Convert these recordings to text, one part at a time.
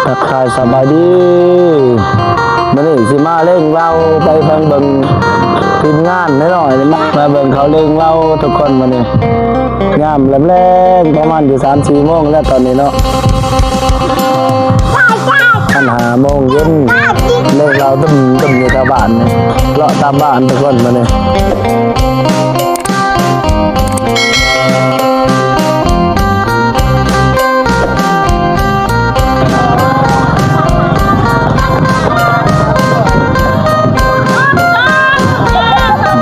ทักทายสบายดีมันนี่สิมาเล่งเราไปเบิ่งทีมงานหน่อยมาเบิ่งเขาเล่งเราทุกคนมานี่งามแหลมๆประมาณอยู่3-4 โมงแล้วตอนนี้เนาะ5 โมงเย็นเล่งเราตึ้มอยู่ตามบ้านนี่เลาะตามบ้านทุกคนมานี่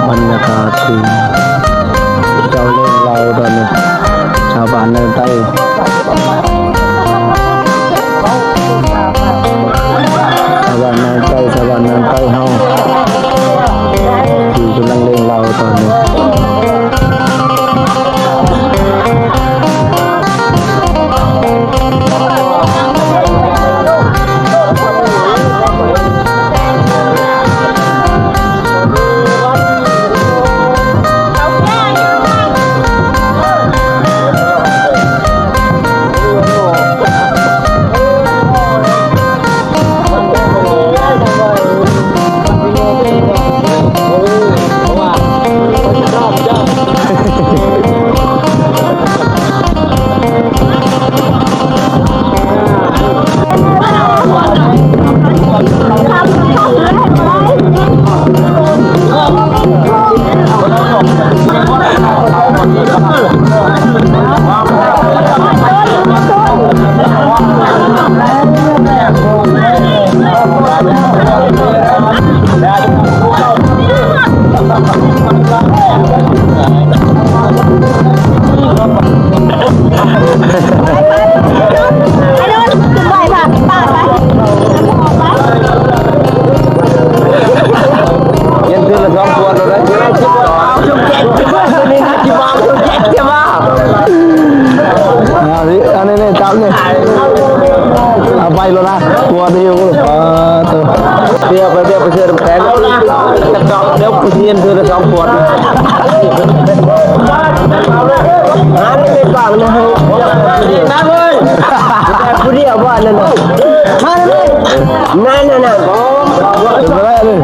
บรรยากาศที่เจ้าเล่นเราตอนนี้ชาวบ้านเนินใต้ชาวบ้านเนินใต้เฮาที่กำลังเล่นเราตอนนี้เอาไปแล้วนะกลัวเดียวเดี๋ยวไปเชื่อแทนจะดอกเดี๋ยวผู้เรียนคือจะสองขวดหาไม่เป็นปากเลยน้าเลยแต่ผู้เดียวว่านั่นน่ะมาเลยนั่นไปได้เลย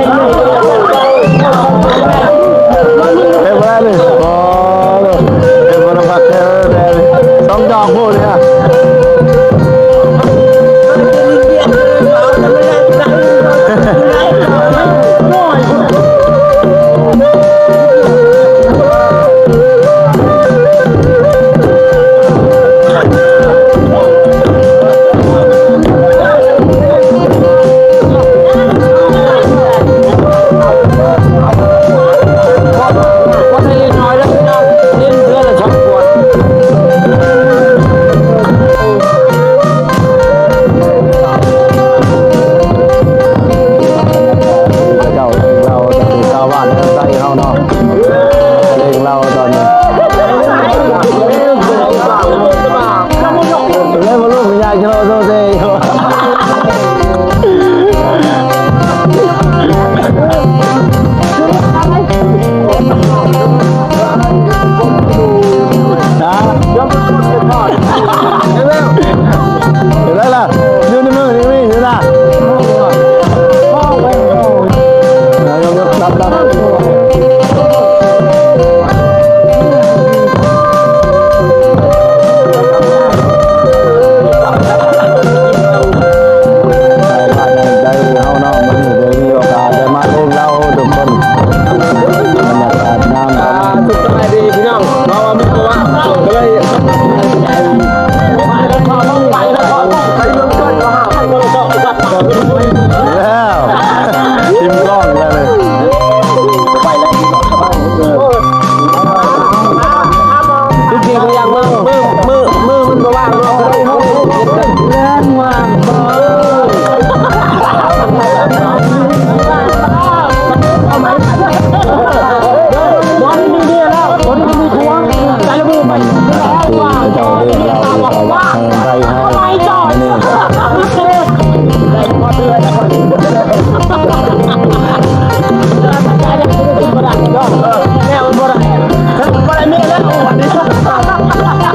ไปได้เลยโอ้เป็นบริษัทเท่เลยสองดอกพูดเลยอ่ะ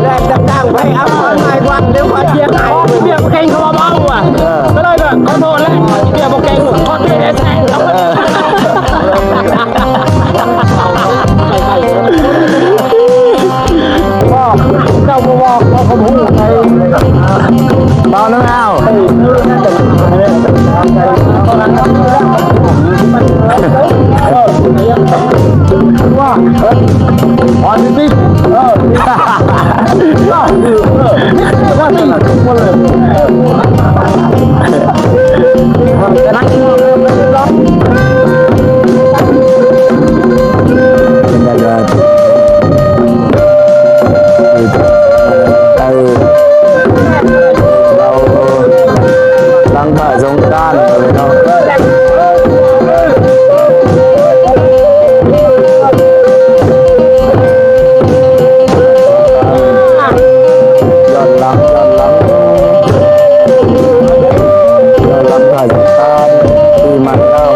แรงดังๆไปเอาไม้วันเดี๋ยวขอเชียร์หายเบี้ยเก่ง มาน้ำเอาว่าอ๋อจริงว่าสนับสนุนเลยนักกีฬาเราตั้งบ่ายสงกรานต์เลยเนาะย้อนหลังถ่ายสงกรานต์ปีใหม่แล้ว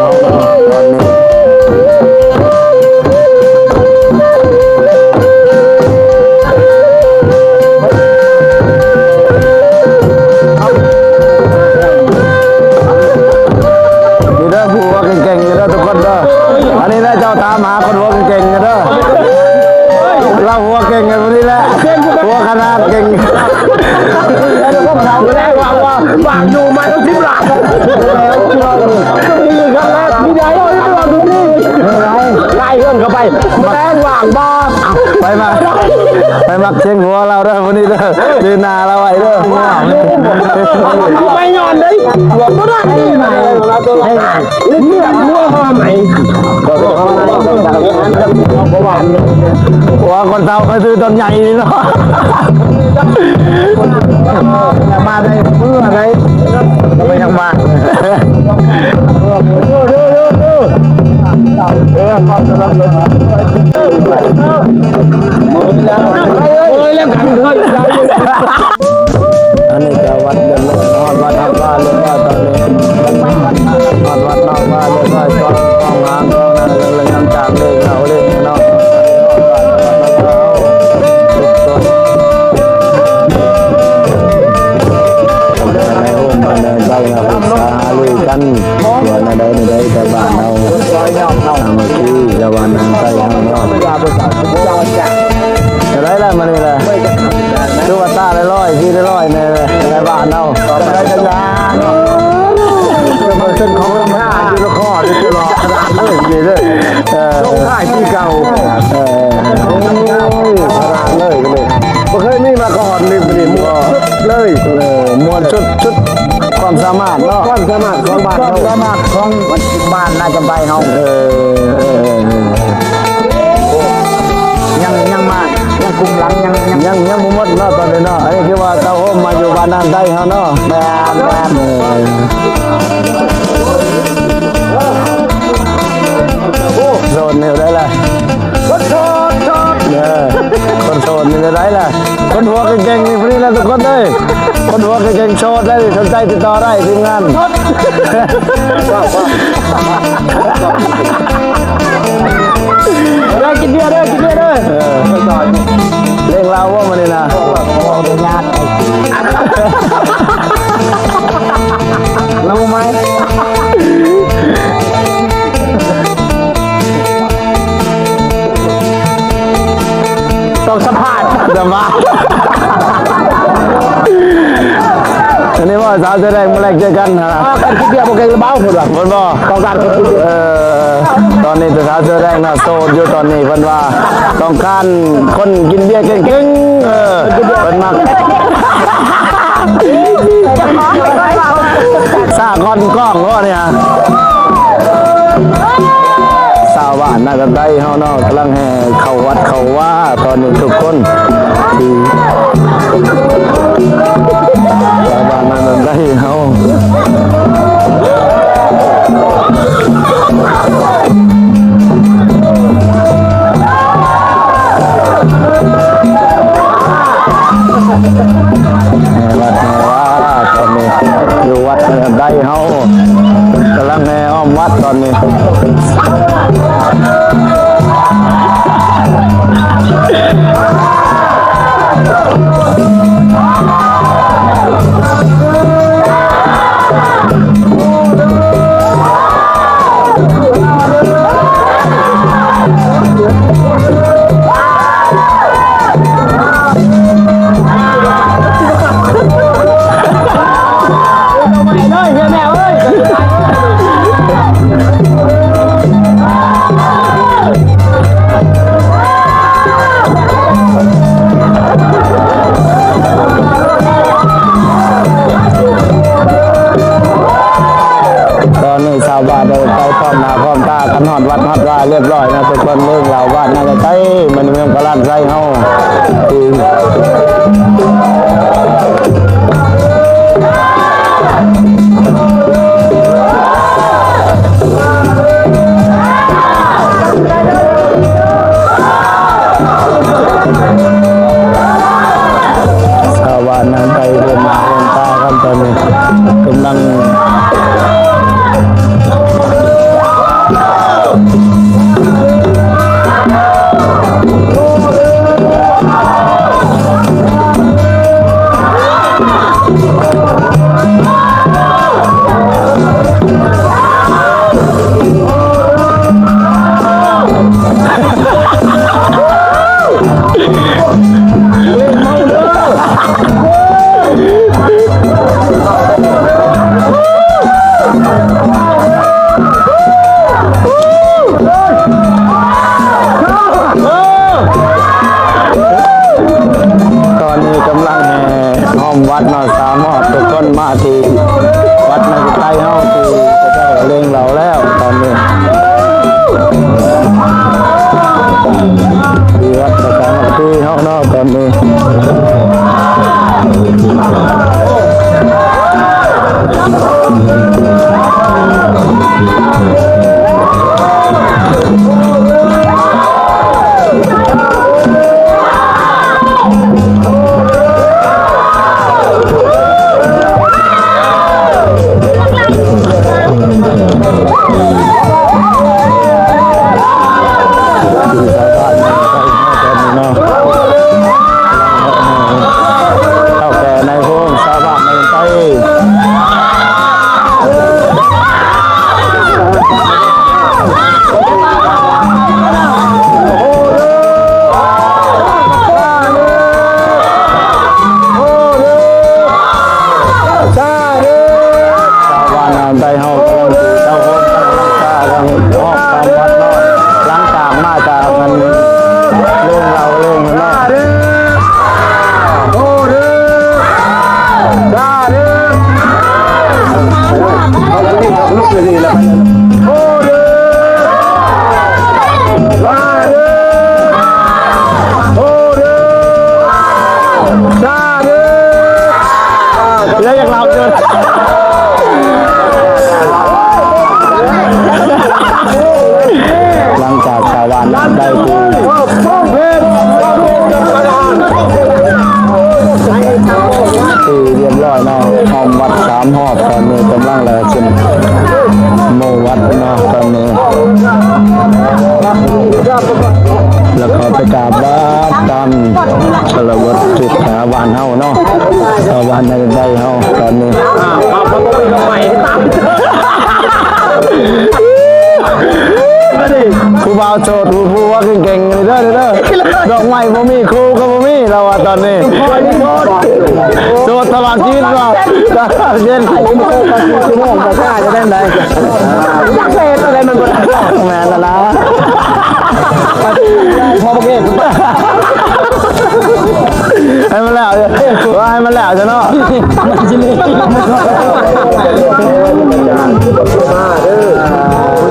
ตอนนี้เก่งๆอยู่แล้วทุกคนเด้ออันนี้นะเจ้าตามหาคนหัวเก่งๆอยู่เด้อเราหัวเก่งกันวันนี้แหละหัวขนาดเก่งวางอยู่มาต้องทิพย์หลังมีได้เราดูนี่ไล่เรื่องเข้าไปแรงวางบ้าไปมักเชียงหัวเราเด้อวันนี้เด้อยืนนาเราไว้เด้อไม่ยอนเลยหัวก็ได้ไหมเนี่ยมั่วเข้าไหมหัวคนเฒ่าไปซื้อต้นใหญ่นี่เนาะมาได้เพื่ออะไรไม่ทำมาอันนี้จะวัดเดินนอนวัดทำบ้านเลยว่าตอนนี้นอนวัดนอกบ้านเลยว่าจอดห้องน้ำเลยน้ำจากเลยเขาเลยเนาะในโฮมมันในใจเราศึกษาลุยกันส่วนในใดแต่บ้านเราทำมาที่จะวันนั้นใจเราเนาะจะได้แล้วมาเลยดูว่าตาได้ร้อยที่ได้ร้อยในบ้านเราได้จังยานจะมาเส้นของเราห้าที่ละข้อที่ตลอดขนาดเลยดีเลยต้องค่ายที่เก่าขนาดเลยไม่เคยมีมาก่อนเลยประเดี๋ยวมัวเลยมวนชุดความสามารถเนาะความสามารถของบ้านความสามารถของบ้านน่าจะไปเฮายังมายังคุมหลังยังมุมดเนาะตอนนี้เนาะอันนี้คือว่าเต้าโฮมมาอยู่บ้านนานได้เฮาเนาะแบบโซนนี่ได้ละคนโซนคนโซนนี่ได้ละคนหัวเก่งๆนี่พอดีแล้วทุกคนเลยคนหัวเก่งๆโชว์ได้สนใจติดต่อได้ทีมงานได้กินเบียร์ด้วยเล่งเราว่ามันนี่นะเราไหมต้องสัมภาษณ์จะมาอันนี้ว่าสาวเสื้อแดงมาแลกเจอกันนะการคิดเดียวโอเคเบ้าหมดหรอคนบ่ต้องการคนคิดตอนนี้สาวเสื้อแดงนะโสดอยู่ตอนนี้เพิ่นว่าต้องการคนกินเบียร์เก่งๆเพิ่นมักซาก้อนกล้องว่าเนี่ยสาวบ้านน่าจะได้เฮาเนาะกำลังแห่เข้าวัดเข้าว่าตอนนี้ทุกคนที่ชาวบ้านน่าจะได้เฮาวัดว่าตอนนี้อยู่วัดได้เฮากำลังแห่อ้อมวัดตอนนี้ กำลังวัดมาสามหอดทุกคนมาที่วัดในใกล้เฮาที่จะได้เลี้ยงเราแล้วตอนนี้ที่วัดประจำที่เฮาเนาะตอนนี้แล้วอย่างเราเกินหลังจากชาวบ้านได้ที่เรียบร้อยเนาะหอมวัดสามหอบตอนนี้กำลังเลยขึ้นโมวัดเนาะตอนนี้แล้วก็ไปกราบวัดตามชลบทติดชาวบ้านเฮาเนาะชาวบ้านในใจเฮาตอนนี้ครูบาวโจทย์ครูว่าเก่งๆเลยเด้อดอกไม้บ่มีครูก็บ่มีเราว่าตอนนี้โจทย์ตลอดชีวิตว่าเย็นชั่วโมงจะกล้าจะได้ไหนยักษ์เศษอะไรมันบ่แม่นแล้วนะพอประเกศให้มันแล้วว่าให้มันแล้วจ้ะเนาะ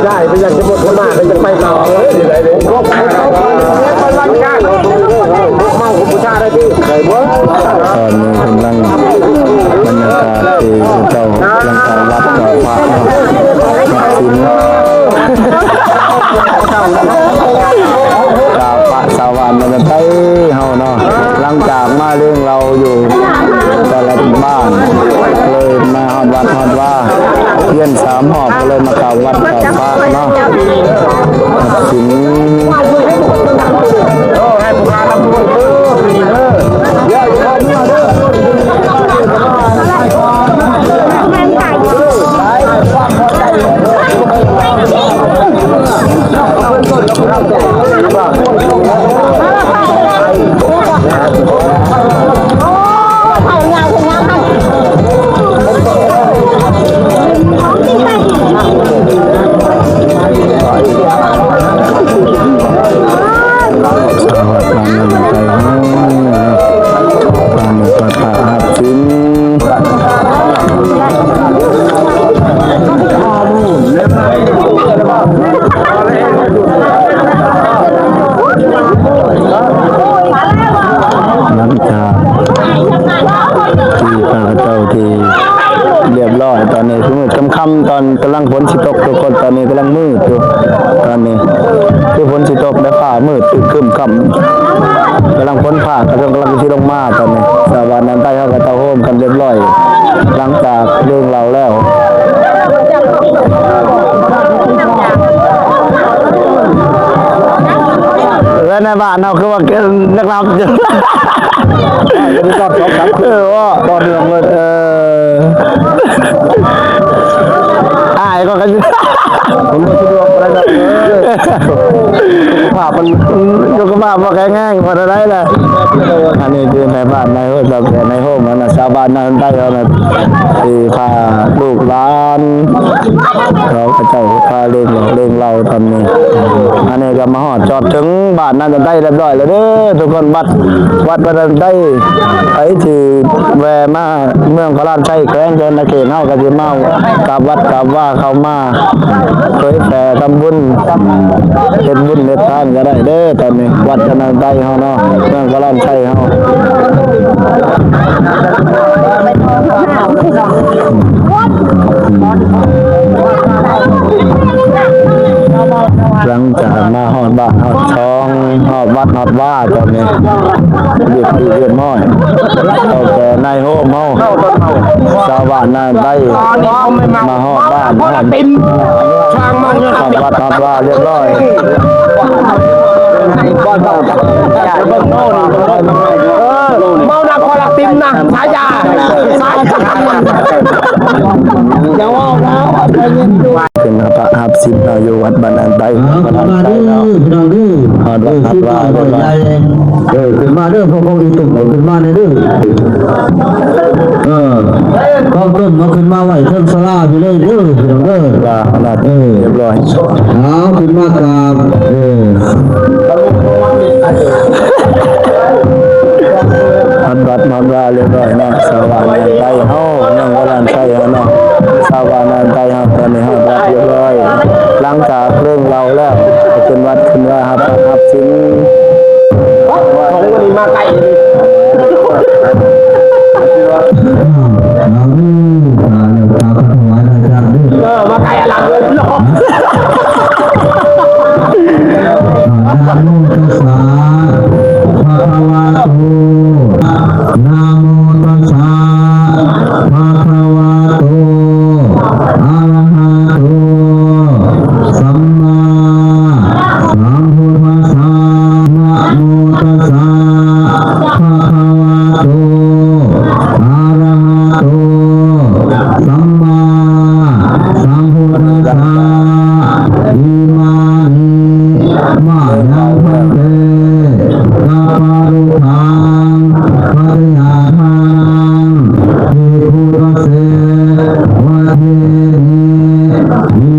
ได้ไปอยากจะหมดคนมาไปจะไปต่อเลยก็ไปต่อไปร่างกายเมาของผู้ชายได้ที่ใครบ้างตอนนี้กำลังบรรยากาศที่เจ้าลังการวัดเจ้าฟ้าสินกาพระสวรรค์มันไปเฮาเนาะหลังจากมาเรื่องเราอยู่แต่ละบ้านเลยมาหอดวัดหอดว่าเย็นสามหอบก็เลยมากราบวัดกราบพระเนาะสินให้พวกเราทำบุญเด้อเยอะๆเด้อตอนนี้คือมืดค่ำตอนกำลังฝนสิตกทุกคนตอนนี้กำลังมืดอยู่ตอนนี้คือฝนสิตกและฟ้ามืดครึ้มค่ำกำลังฝนผ่ากำลังสิลงมาตอนนี้ชาวบ้านนั้นใต้เขาก็เตาโฮมกันเรียบร้อย หลังจากเรื่องเราแล้วแล้วในบ้านเราคือว่านักรำอยู่ว่าตอนเดือนเลยอ้ายก็กันผมก็สะดวกอะไรแบบภาพมันยกภาพมาแข็งแรงพอได้เลยอันนี้คือในบ้านในห้องแบบในห้องมันนะชาวบ้านนั่นได้แล้วนะที่พาลูกหลานเราก็เจ้าพาเล่นเราทำนี่อันนี้ก็มาหอดจอดถึงบ้านนั่นจะได้เรียบร้อยแล้วเด้อทุกคนวัดประดันได้ไอ้ที่แวมาเมืองพระราชชัยแกล้งเกินนะเขตเฮาก็สิเมากราบวัดกราบว่าเข้ามาเผยแผ่ทำบุญเฮ็ดบุญเฮ็ดทานก็ได้เด้อตอนนี้วัดประดันได้เฮาเนาะเมืองพระราชชัยเฮาหลังจากมาหอดบ้านหอดช่องหอดวัดหอดว่าตอนนี้เรียกม้อยเอาแต่นายโฮมเฮาชาวบ้านนั่นได้มาหอดบ้านหอดช่างมันหอดวัดหอดว่าเรียบร้อยเมาหนักพอลักติมนะสายาอย่าว่าแล้วเป็นพระหับสิบเราอยู่วัดบ้านนั้นไปมาดื้อหอดวัดหอดว่าเรียบร้อยขึ้นมาเด้อพวกเขาอีตุ่มขึ้นมาเด้อก็ต้นมาขึ้นมาไหวเทิงสลาไปเลยเด้อเด้อว่าหลัดเรียบร้อยเอาขึ้นมากราบหัดวัดหอดว่าเรียบร้อยเนาะชาวบ้านนั่นไปเฮายังบ่ทันใช่เฮาเนาะชาวบ้านนั่นไปเฮาตอนนี้หอดวัดเรียบร้อยหลังจากเรื่องเราแล้วขึ้นวัดขึ้นว่าครับสิงของวันนี้มาไกลมาไกลอะไรเลยหรอนะโมตัสสะภะคะวะโตนะโมตัสสะภะคะวะโตอะระหะโตสัมมาสัมพุทธัสสะนะโมตัสสะภะคะวะโตอะระหะโตสัมมาสัมพุทธัสสะอิมานิมายังพันเตกาปารุทังปะริหานังภิกขุเสวะเทนิ